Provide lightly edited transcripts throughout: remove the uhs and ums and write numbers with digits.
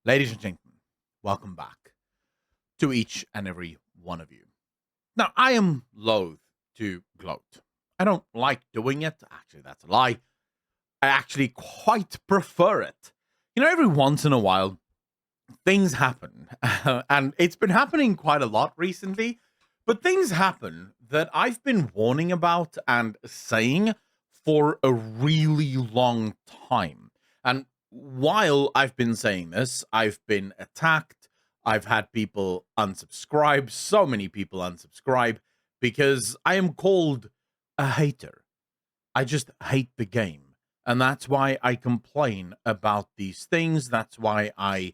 Ladies and gentlemen, welcome back to each and every one of you. Now, I am loath to gloat. I don't like doing it. Actually, that's a lie. I actually quite prefer it. Every once in a while, things happen. And it's been happening quite a lot recently. But things happen that I've been warning about and saying for a really long time. And while I've been saying this, I've been attacked. I've had people unsubscribe, so many people unsubscribe, because I am called a hater. I just hate the game. And that's why I complain about these things. That's why I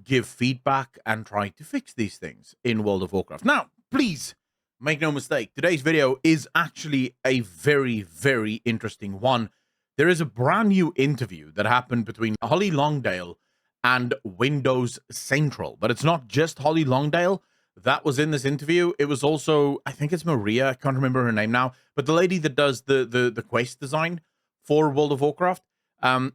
give feedback and try to fix these things in World of Warcraft. Now, please make no mistake, today's video is actually a very, very interesting one. There is a brand new interview that happened between Holly Longdale and Windows Central, but it's not just Holly Longdale that was in this interview. It was also, I think it's Maria, I can't remember her name now, but the lady that does the quest design for World of Warcraft.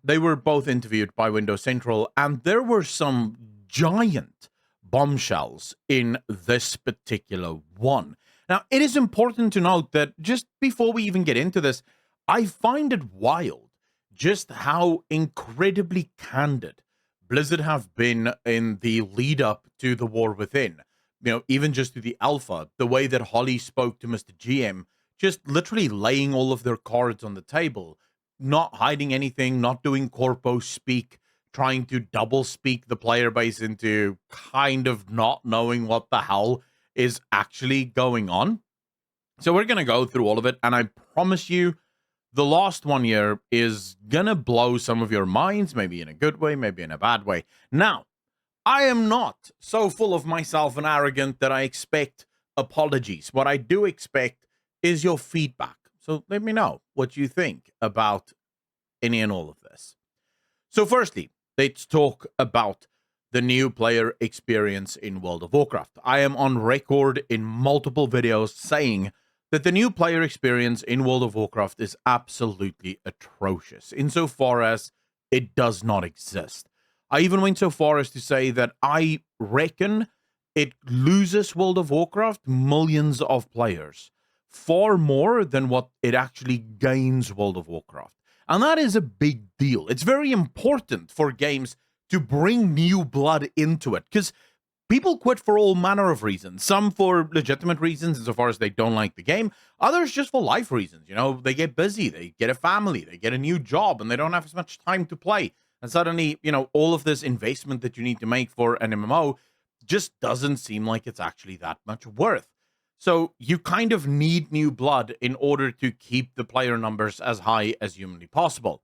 They were both interviewed by Windows Central, and there were some giant bombshells in this particular one. Now, it is important to note that just before we even get into this, I find it wild just how incredibly candid Blizzard have been in the lead up to the War Within. Even just to the alpha, the way that Holly spoke to Mr. GM, just literally laying all of their cards on the table, not hiding anything, not doing corpo speak, trying to double speak the player base into kind of not knowing what the hell is actually going on. So we're going to go through all of it, and I promise you the last 1 year is going to blow some of your minds, maybe in a good way, maybe in a bad way. Now, I am not so full of myself and arrogant that I expect apologies. What I do expect is your feedback. So let me know what you think about any and all of this. So firstly, let's talk about the new player experience in World of Warcraft. I am on record in multiple videos saying that the new player experience in World of Warcraft is absolutely atrocious, insofar as it does not exist. I even went so far as to say that I reckon it loses World of Warcraft millions of players, far more than what it actually gains World of Warcraft. And that is a big deal. It's very important for games to bring new blood into it, because people quit for all manner of reasons. Some for legitimate reasons, insofar as they don't like the game. Others just for life reasons. They get busy, they get a family, they get a new job, and they don't have as much time to play. And suddenly, all of this investment that you need to make for an MMO just doesn't seem like it's actually that much worth. So you kind of need new blood in order to keep the player numbers as high as humanly possible.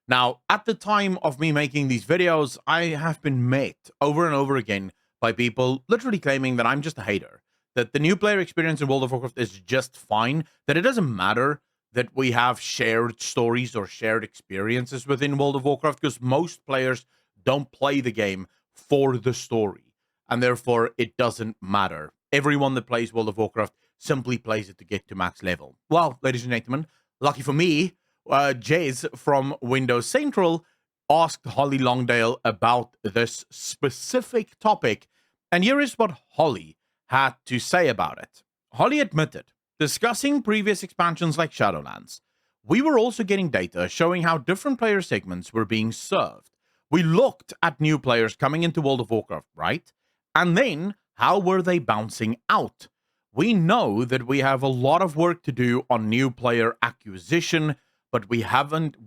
Now, at the time of me making these videos, I have been met over and over again by people literally claiming that I'm just a hater, that the new player experience in World of Warcraft is just fine, that it doesn't matter that we have shared stories or shared experiences within World of Warcraft, because most players don't play the game for the story, and therefore it doesn't matter. Everyone that plays World of Warcraft simply plays it to get to max level. Well, ladies and gentlemen, lucky for me, Jez from Windows Central asked Holly Longdale about this specific topic, and here is what Holly had to say about it. Holly admitted, discussing previous expansions like Shadowlands, we were also getting data showing how different player segments were being served. We looked at new players coming into World of Warcraft, right? And then, how were they bouncing out? We know that we have a lot of work to do on new player acquisition, but we hadn't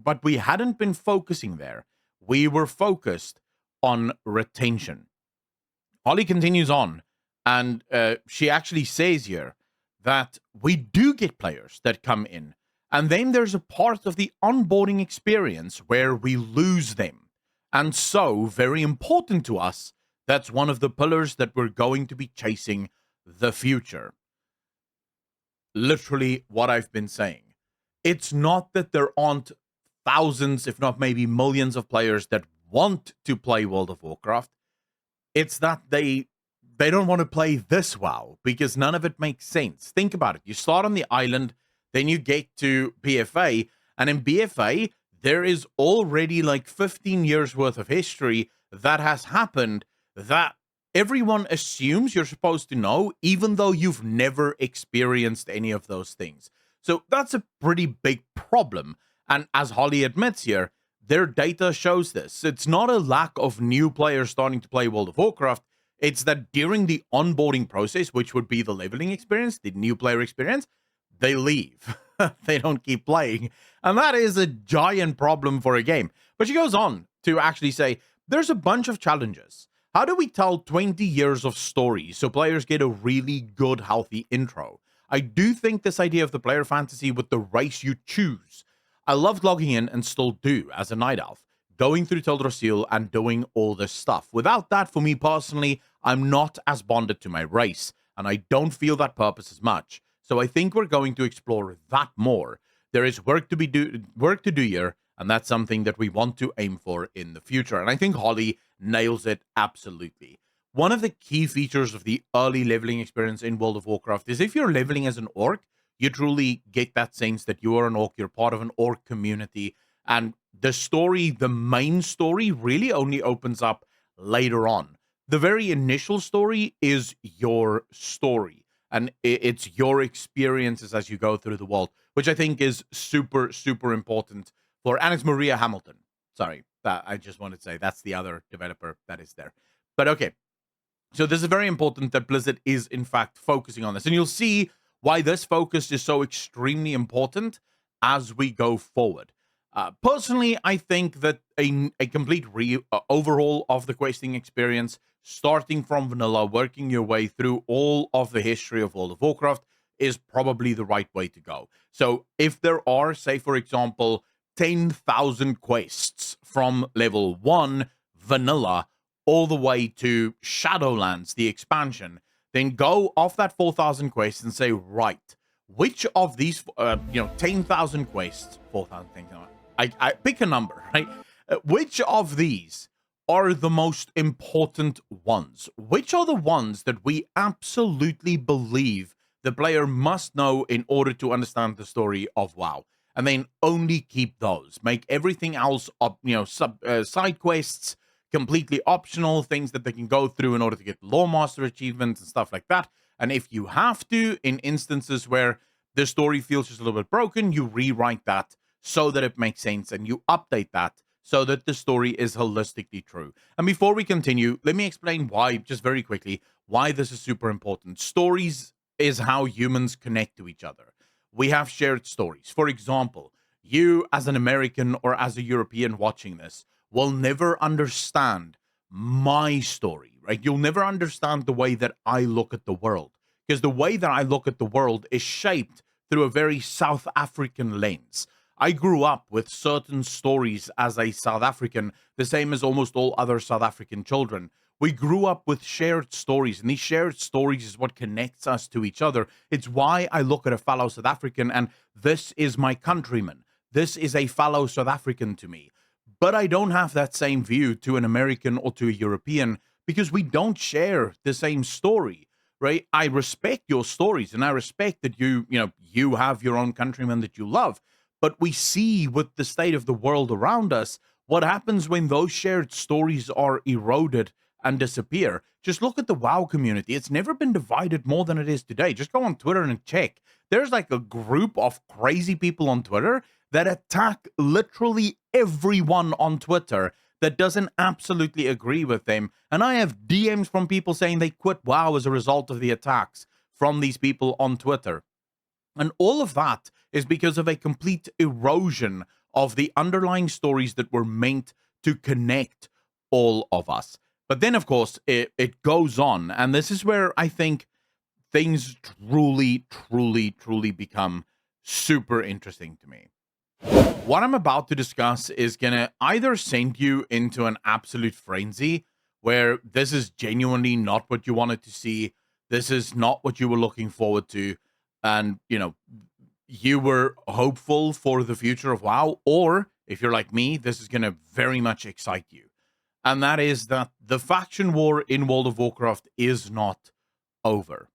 been focusing there. We were focused on retention. Holly continues on, and she actually says here that we do get players that come in, and then there's a part of the onboarding experience where we lose them. And so, very important to us, that's one of the pillars that we're going to be chasing the future. Literally what I've been saying. It's not that there aren't thousands, if not maybe millions of players that want to play World of Warcraft. It's that they don't want to play this WoW, because none of it makes sense. Think about it. You start on the island, then you get to BFA, and in BFA, there is already like 15 years worth of history that has happened that everyone assumes you're supposed to know, even though you've never experienced any of those things. So that's a pretty big problem. And as Holly admits here, their data shows this. It's not a lack of new players starting to play World of Warcraft. It's that during the onboarding process, which would be the leveling experience, the new player experience, they leave. They don't keep playing. And that is a giant problem for a game. But she goes on to actually say, there's a bunch of challenges. How do we tell 20 years of stories so players get a really good, healthy intro? I do think this idea of the player fantasy with the race you choose. I loved logging in and still do as a night elf, going through Teldrassil and doing all this stuff. Without that, for me personally, I'm not as bonded to my race, and I don't feel that purpose as much. So I think we're going to explore that more. There is work to do here, and that's something that we want to aim for in the future. And I think Holly nails it absolutely. One of the key features of the early leveling experience in World of Warcraft is if you're leveling as an orc, you truly get that sense that you are an orc, you're part of an orc community, and the story, the main story, really only opens up later on. The very initial story is your story, and it's your experiences as you go through the world, which I think is super, super important for, and it's Maria Hamilton. Sorry, that I just wanted to say that's the other developer that is there. But okay, so this is very important that Blizzard is in fact focusing on this, and you'll see why this focus is so extremely important as we go forward. Personally, I think that a complete overhaul of the questing experience, starting from vanilla, working your way through all of the history of World of Warcraft, is probably the right way to go. So if there are, say, for example, 10,000 quests from level 1 vanilla all the way to Shadowlands, the expansion, then go off that 4,000 quests and say, right, which of these, 10,000 quests, 4,000 things, I pick a number, right? Which of these are the most important ones? Which are the ones that we absolutely believe the player must know in order to understand the story of WoW? And then only keep those. Make everything else up, side quests, completely optional, things that they can go through in order to get Lore Master achievements and stuff like that. And if you have to, in instances where the story feels just a little bit broken, you rewrite that so that it makes sense, and you update that so that the story is holistically true. And before we continue, let me explain why, just very quickly, why this is super important. Stories is how humans connect to each other. We have shared stories. For example, you as an American or as a European watching this will never understand my story, right? You'll never understand the way that I look at the world, because the way that I look at the world is shaped through a very South African lens. I grew up with certain stories as a South African, the same as almost all other South African children. We grew up with shared stories, and these shared stories is what connects us to each other. It's why I look at a fellow South African and this is my countryman. This is a fellow South African to me. But I don't have that same view to an American or to a European because we don't share the same story, right? I respect your stories, and I respect that you have your own countrymen that you love. But we see with the state of the world around us, what happens when those shared stories are eroded and disappear. Just look at the WoW community. It's never been divided more than it is today. Just go on Twitter and check. There's like a group of crazy people on Twitter that attack literally everyone on Twitter that doesn't absolutely agree with them. And I have DMs from people saying they quit WoW as a result of the attacks from these people on Twitter. And all of that is because of a complete erosion of the underlying stories that were meant to connect all of us. But then, of course, it goes on. And this is where I think things truly, truly, truly become super interesting to me. What I'm about to discuss is going to either send you into an absolute frenzy where this is genuinely not what you wanted to see. This is not what you were looking forward to. And, you were hopeful for the future of WoW. Or if you're like me, this is going to very much excite you. And that is that the faction war in World of Warcraft is not over.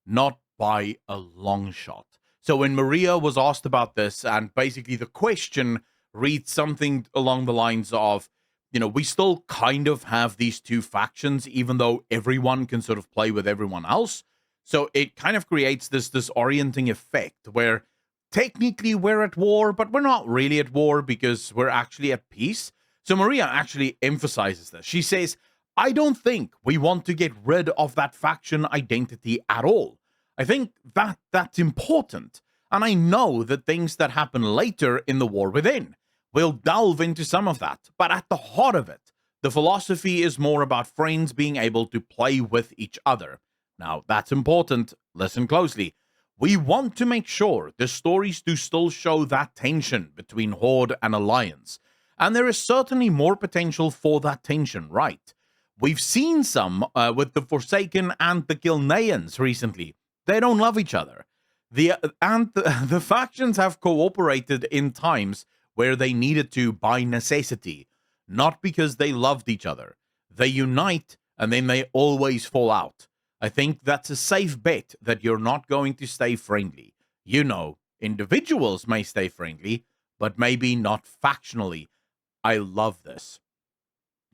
Not by a long shot. So when Maria was asked about this, and basically the question reads something along the lines of, we still kind of have these two factions, even though everyone can sort of play with everyone else. So it kind of creates this disorienting effect where technically we're at war, but we're not really at war because we're actually at peace. So Maria actually emphasizes this. She says, I don't think we want to get rid of that faction identity at all. I think that's important. And I know that things that happen later in the War Within will delve into some of that. But at the heart of it, the philosophy is more about friends being able to play with each other. Now, that's important. Listen closely. We want to make sure the stories do still show that tension between Horde and Alliance. And there is certainly more potential for that tension, right? We've seen some with the Forsaken and the Gilneans recently. They don't love each other. The factions have cooperated in times where they needed to by necessity, not because they loved each other. They unite and then they always fall out. I think that's a safe bet that you're not going to stay friendly. Individuals may stay friendly, but maybe not factionally. I love this.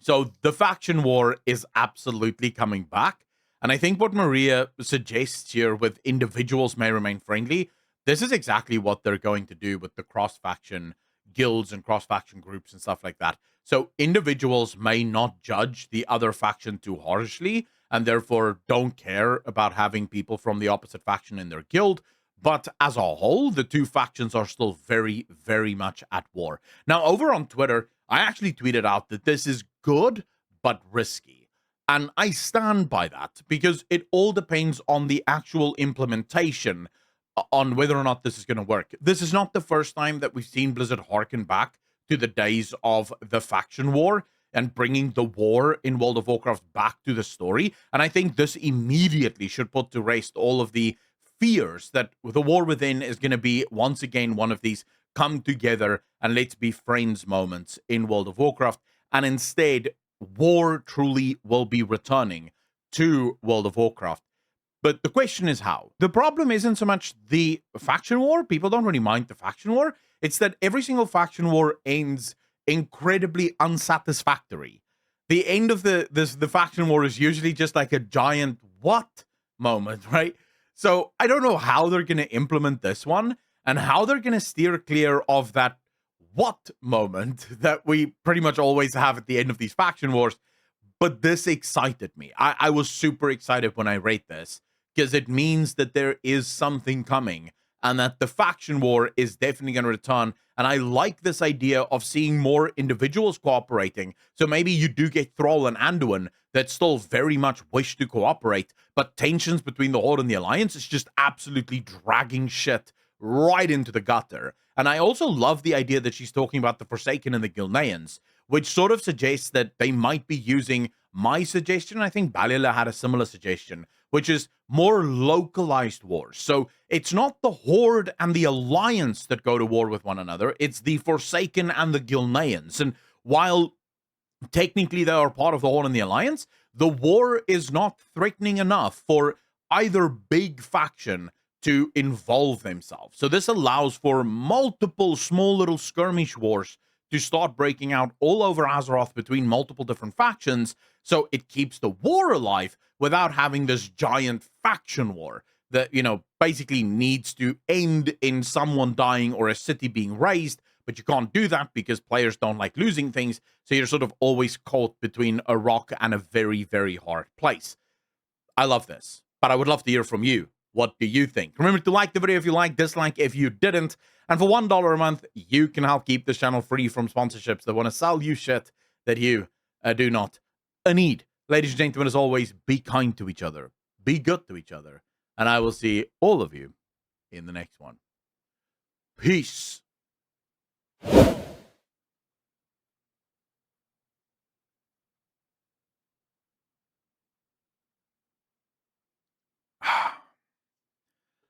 So the faction war is absolutely coming back. And I think what Maria suggests here with individuals may remain friendly, this is exactly what they're going to do with the cross-faction guilds and cross-faction groups and stuff like that. So individuals may not judge the other faction too harshly and therefore don't care about having people from the opposite faction in their guild. But as a whole, the two factions are still very, very much at war. Now, over on Twitter, I actually tweeted out that this is good, but risky. And I stand by that because it all depends on the actual implementation on whether or not this is going to work. This is not the first time that we've seen Blizzard harken back to the days of the faction war and bringing the war in World of Warcraft back to the story. And I think this immediately should put to rest all of the fears that the War Within is going to be once again one of these come together and let's be friends moments in World of Warcraft. And instead, war truly will be returning to World of Warcraft. But the question is how. The problem isn't so much the faction war. People don't really mind the faction war. It's that every single faction war ends incredibly unsatisfactory. The end of the faction war is usually just like a giant what moment, right? So I don't know how they're going to implement this one and how they're going to steer clear of that what moment that we pretty much always have at the end of these faction wars. But this excited me. I was super excited when I read this because it means that there is something coming and that the faction war is definitely going to return. And I like this idea of seeing more individuals cooperating. So maybe you do get Thrall and Anduin that still very much wish to cooperate, but tensions between the Horde and the Alliance is just absolutely dragging shit right into the gutter. And I also love the idea that she's talking about the Forsaken and the Gilneans, which sort of suggests that they might be using my suggestion. I think Balila had a similar suggestion, which is more localized wars. So it's not the Horde and the Alliance that go to war with one another. It's the Forsaken and the Gilneans. And while technically they are part of the Horde and the Alliance, the war is not threatening enough for either big faction to involve themselves. So this allows for multiple small little skirmish wars to start breaking out all over Azeroth between multiple different factions, so it keeps the war alive without having this giant faction war that, basically needs to end in someone dying or a city being razed, but you can't do that because players don't like losing things, so you're sort of always caught between a rock and a very, very hard place. I love this, but I would love to hear from you. What do you think? Remember to like the video if you like, dislike if you didn't. And for $1 a month, you can help keep this channel free from sponsorships that want to sell you shit that you do not need. Ladies and gentlemen, as always, be kind to each other. Be good to each other. And I will see all of you in the next one. Peace.